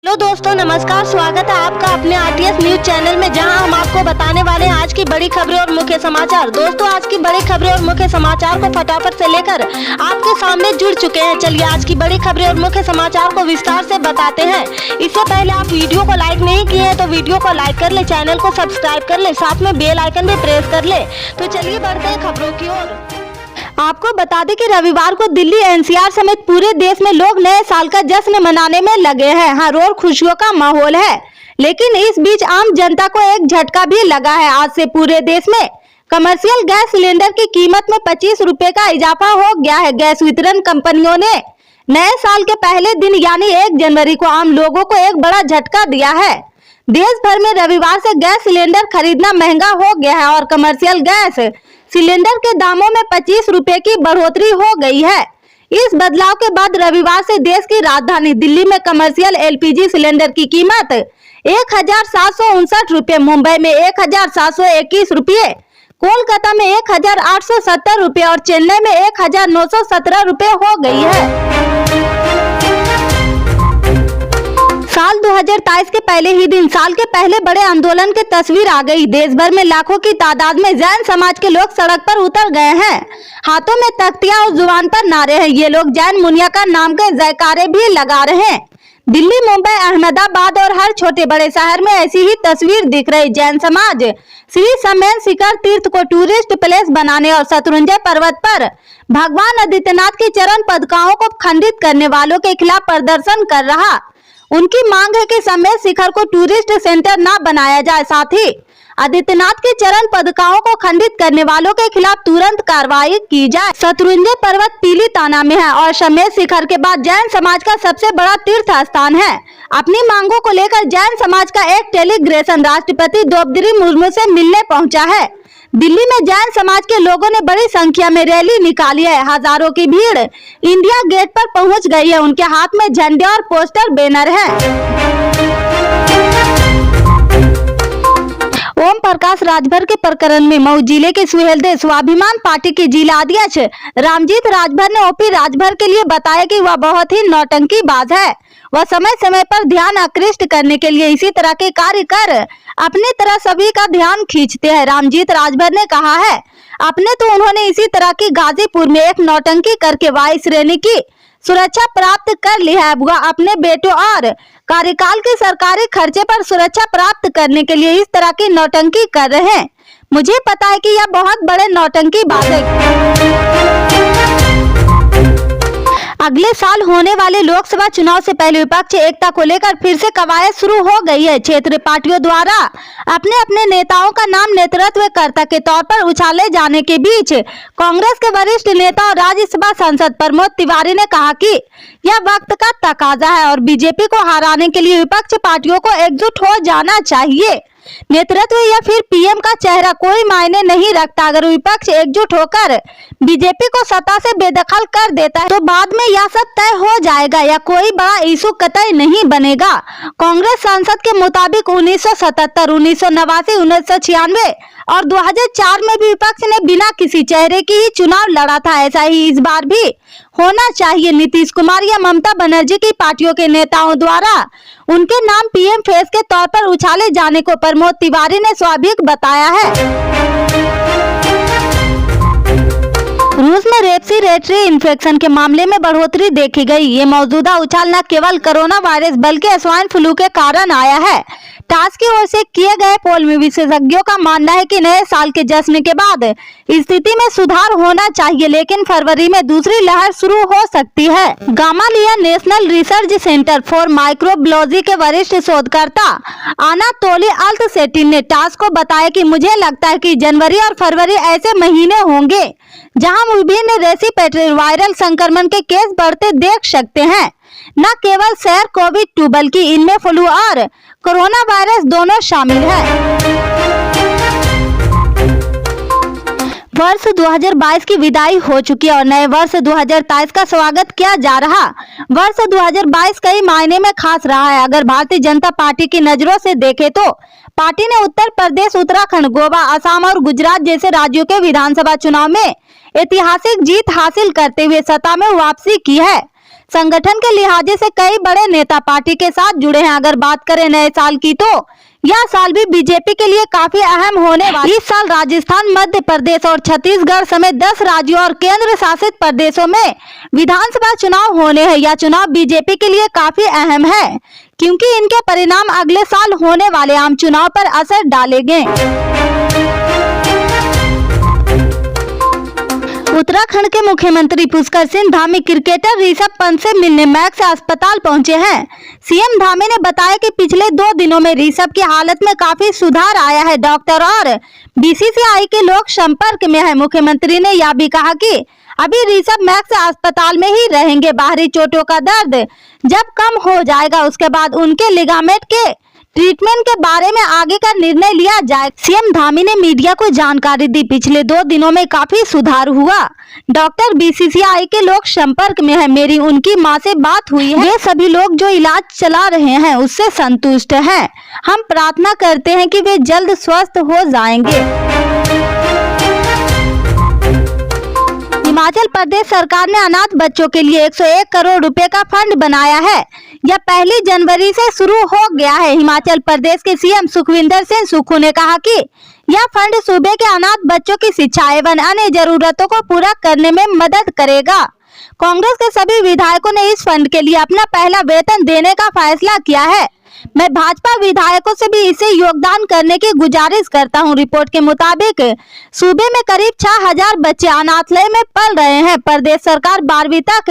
Hello दोस्तों, नमस्कार। स्वागत है आपका अपने आरटीएस न्यूज चैनल में, जहां हम आपको बताने वाले हैं आज की बड़ी खबरें और मुख्य समाचार। दोस्तों, आज की बड़ी खबरें और मुख्य समाचार को फटाफट से लेकर आपके सामने जुड़ चुके हैं। चलिए आज की बड़ी खबरें और मुख्य समाचार को विस्तार से बताते हैं। इससे पहले आप वीडियो को लाइक नहीं किए हैं तो वीडियो को लाइक कर ले, चैनल को सब्सक्राइब कर ले, साथ में बेल आइकन भी प्रेस कर ले। तो चलिए बढ़ते हैं खबरों की ओर। आपको बता दें कि रविवार को दिल्ली एनसीआर समेत पूरे देश में लोग नए साल का जश्न मनाने में लगे हैं। हर ओर खुशियों का माहौल है, लेकिन इस बीच आम जनता को एक झटका भी लगा है। आज से पूरे देश में कमर्शियल गैस सिलेंडर की कीमत में 25 रुपए का इजाफा हो गया है। गैस वितरण कंपनियों ने नए साल के पहले दिन यानी 1 जनवरी को आम लोगों को एक बड़ा झटका दिया है। देश भर में रविवार से गैस सिलेंडर खरीदना महंगा हो गया है और कमर्शियल गैस सिलेंडर के दामों में 25 रुपए की बढ़ोतरी हो गई है। इस बदलाव के बाद रविवार से देश की राजधानी दिल्ली में कमर्शियल एलपीजी सिलेंडर की कीमत 1759 रुपए, मुंबई में 1721 रुपए, कोलकाता में 1870 रुपए और चेन्नई में 1917 रुपए हो गई है। साल 2023 के पहले ही दिन साल के पहले बड़े आंदोलन की तस्वीर आ गई। देश भर में लाखों की तादाद में जैन समाज के लोग सड़क पर उतर गए हैं। हाथों में तख्तियां और जुबान पर नारे हैं। ये लोग जैन मुनिया का नाम के जयकारे भी लगा रहे हैं। दिल्ली, मुंबई, अहमदाबाद और हर छोटे बड़े शहर में ऐसी ही तस्वीर दिख रही। जैन समाज श्री समेन शिखर तीर्थ को टूरिस्ट प्लेस बनाने और शत्रुंजय पर्वत पर भगवान आदित्यनाथ की चरण पदकाओं को खंडित करने वालों के खिलाफ प्रदर्शन कर रहा। उनकी मांग है कि समेत शिखर को टूरिस्ट सेंटर न बनाया जाए, साथ ही आदित्यनाथ के चरण पदकाओं को खंडित करने वालों के खिलाफ तुरंत कार्रवाई की जाए। शत्रुंजय पर्वत पीलीताना में है और समेत शिखर के बाद जैन समाज का सबसे बड़ा तीर्थ स्थान है। अपनी मांगों को लेकर जैन समाज का एक डेलीग्रेशन राष्ट्रपति द्रौपदी मुर्मू से मिलने पहुंचा है। दिल्ली में जैन समाज के लोगों ने बड़ी संख्या में रैली निकाली है। हजारों की भीड़ इंडिया गेट पर पहुंच गई है। उनके हाथ में झंडे और पोस्टर बैनर है। ओम प्रकाश राजभर के प्रकरण में मऊ जिले के सुहेलदेव स्वाभिमान पार्टी के जिला अध्यक्ष रामजीत राजभर ने ओपी राजभर के लिए बताया कि वह बहुत ही नौटंकीबाज है। वह समय समय पर ध्यान आकृष्ट करने के लिए इसी तरह के कार्य कर अपनी तरह सभी का ध्यान खींचते हैं। रामजीत राजभर ने कहा है, अपने तो उन्होंने इसी तरह की गाजीपुर में एक नौटंकी करके वायु श्रेणी की सुरक्षा प्राप्त कर ली है। वह अपने बेटों और कार्यकाल के सरकारी खर्चे पर सुरक्षा प्राप्त करने के लिए इस तरह की नौटंकी कर रहे हैं। मुझे पता है कि यह बहुत बड़े नौटंकीबाज है। अगले साल होने वाले लोकसभा चुनाव से पहले विपक्ष एकता को लेकर फिर से कवायद शुरू हो गई है। क्षेत्रीय पार्टियों द्वारा अपने अपने नेताओं का नाम नेतृत्वकर्ता के तौर पर उछाले जाने के बीच कांग्रेस के वरिष्ठ नेता और राज्यसभा सांसद प्रमोद तिवारी ने कहा कि यह वक्त का तकाजा है और बीजेपी को हराने के लिए विपक्ष पार्टियों को एकजुट हो जाना चाहिए। नेतृत्व या फिर पीएम का चेहरा कोई मायने नहीं रखता। अगर विपक्ष एकजुट होकर बीजेपी को सत्ता से बेदखल कर देता है तो बाद में यह सब तय हो जाएगा या कोई बड़ा इशू कतई नहीं बनेगा। कांग्रेस सांसद के मुताबिक 1977, 1989, 1996 और 2004 में भी विपक्ष ने बिना किसी चेहरे की ही चुनाव लड़ा था। ऐसा ही इस बार भी होना चाहिए। नीतीश कुमार या ममता बनर्जी की पार्टियों के नेताओं द्वारा उनके नाम पीएम फेस के तौर पर उछाले जाने को प्रमोद तिवारी ने स्वाभाविक बताया है। रूस में रेस्पिरेटरी इन्फेक्शन के मामले में बढ़ोतरी देखी गई। ये मौजूदा उछाल न केवल कोरोना वायरस बल्कि स्वाइन फ्लू के कारण आया है। टास की ओर से किए गए पोल में विशेषज्ञों का मानना है कि नए साल के जश्न के बाद स्थिति में सुधार होना चाहिए, लेकिन फरवरी में दूसरी लहर शुरू हो सकती है। Gamaleya national research centre for microbiology के वरिष्ठ शोधकर्ता अनातोली अल्तसेटिन ने टास को बताया कि मुझे लगता है कि जनवरी और फरवरी ऐसे महीने होंगे जहां विभिन्न रेस्पिरेटरी वायरल संक्रमण के केस बढ़ते देख सकते हैं। न केवल सैर कोविड-2 बल्कि इनमें फ्लू और कोरोना वायरस दोनों शामिल है। वर्ष 2022 की विदाई हो चुकी है और नए वर्ष 2023 का स्वागत किया जा रहा। वर्ष 2022 कई मायने में खास रहा है। अगर भारतीय जनता पार्टी की नजरों से देखें तो पार्टी ने उत्तर प्रदेश, उत्तराखंड, गोवा, असम और गुजरात जैसे राज्यों के विधानसभा चुनाव में ऐतिहासिक जीत हासिल करते हुए सत्ता में वापसी की है। संगठन के लिहाजे से कई बड़े नेता पार्टी के साथ जुड़े हैं। अगर बात करें नए साल की तो यह साल भी बीजेपी के लिए काफी अहम होने वाला है। इस साल राजस्थान, मध्य प्रदेश और छत्तीसगढ़ समेत 10 राज्यों और केंद्र शासित प्रदेशों में विधानसभा चुनाव होने हैं। यह चुनाव बीजेपी के लिए काफी अहम है क्योंकि इनके परिणाम अगले साल होने वाले आम चुनाव पर असर डालेंगे। उत्तराखंड के मुख्यमंत्री पुष्कर सिंह धामी क्रिकेटर ऋषभ पंत से मिलने मैक्स अस्पताल पहुंचे हैं। सीएम धामी ने बताया कि पिछले 2 दिनों में ऋषभ की हालत में काफी सुधार आया है। डॉक्टर और बीसीसीआई के लोग संपर्क में है। मुख्यमंत्री ने यह भी कहा कि अभी ऋषभ मैक्स अस्पताल में ही रहेंगे। बाहरी चोटों का दर्द जब कम हो जाएगा उसके बाद उनके लिगामेंट के ट्रीटमेंट के बारे में आगे का निर्णय लिया जाए। सीएम धामी ने मीडिया को जानकारी दी। पिछले 2 दिनों में काफी सुधार हुआ। डॉक्टर बीसीसीआई के लोग संपर्क में है। मेरी उनकी मां से बात हुई है। वे सभी लोग जो इलाज चला रहे हैं उससे संतुष्ट हैं। हम प्रार्थना करते हैं कि वे जल्द स्वस्थ हो जाएंगे। हिमाचल प्रदेश सरकार ने अनाथ बच्चों के लिए 101 करोड़ रुपए का फंड बनाया है। यह 1 जनवरी से शुरू हो गया है। हिमाचल प्रदेश के सीएम सुखविंदर सिंह सुक्खू ने कहा कि यह फंड सूबे के अनाथ बच्चों की शिक्षा एवं अन्य जरूरतों को पूरा करने में मदद करेगा। कांग्रेस के सभी विधायकों ने इस फंड के लिए अपना पहला वेतन देने का फैसला किया है। मैं भाजपा विधायकों से भी इसे योगदान करने की गुजारिश करता हूं। रिपोर्ट के मुताबिक सूबे में करीब 6000 बच्चे अनाथालय में पल रहे हैं। प्रदेश सरकार 12वीं तक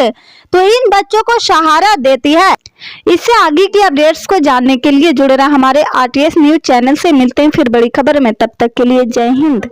तो इन बच्चों को सहारा देती है। इससे आगे की अपडेट्स को जानने के लिए जुड़े रहा हमारे आरटीएस न्यूज चैनल से। मिलते हैं फिर बड़ी खबर में, तब तक के लिए जय हिंद।